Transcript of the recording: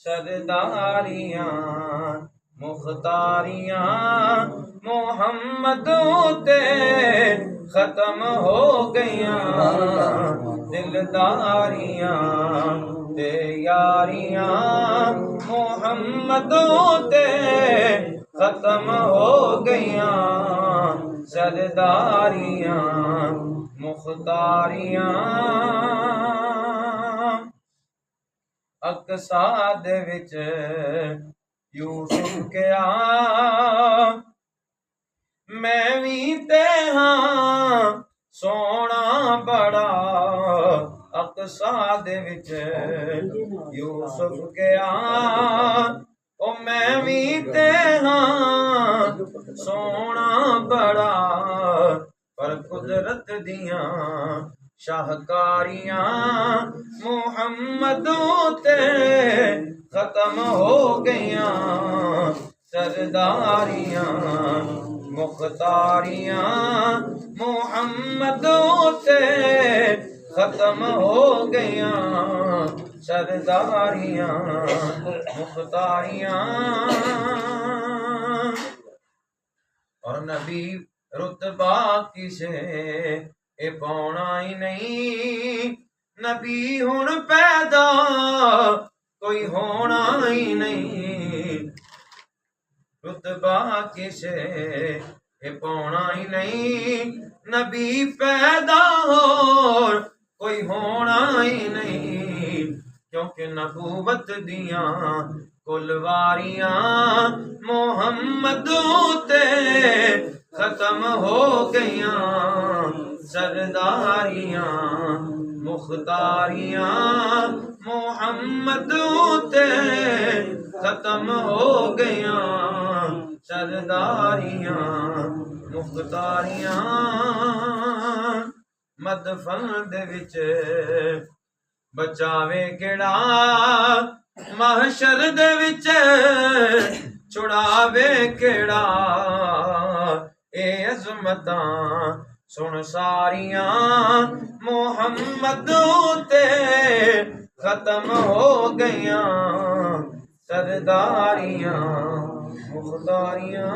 सरदारियां मुख्तारियां मोहम्मद ते खत्म हो गईयां दिलदारियां ते यारियां मोहम्मद ते खत्म हो गईयां सरदारियां मुख्तारियां अकसा दे विच यूसुफ क्या मैं भी ते हां सोना बड़ा अकसा दे विच यूसुफ क्या ओ मैं भी ते हां सोना बड़ा पर कुदरत दियां शाहकारियां मोहम्मद ते खत्म हो गईयां सरदारियां मुख्तारियां मोहम्मद ते खत्म हो गईयां सरदारियां मुख्तारियां और नबी रुतबा किसे ए पाना ही नहीं नबी हुन पैदा कोई होना ही नहीं रुतबा किसे ए पाना ही नहीं नबी पैदा होर कोई होना ही नहीं क्योंकि नबूवत दियां कुलवारियां मोहम्मद ते खत्म हो गईयां सरदारियां मुख्तारियां मोहम्मद ते खत्म हो गईयां सरदारियां मुख्तारियां मदफन दे विच बचावे केड़ा महशर दे विच छुड़ावे केड़ा ए अज़मतां सुन सारियां मोहम्मद ते खत्म हो गईयां सरदारियां मुख्तारियां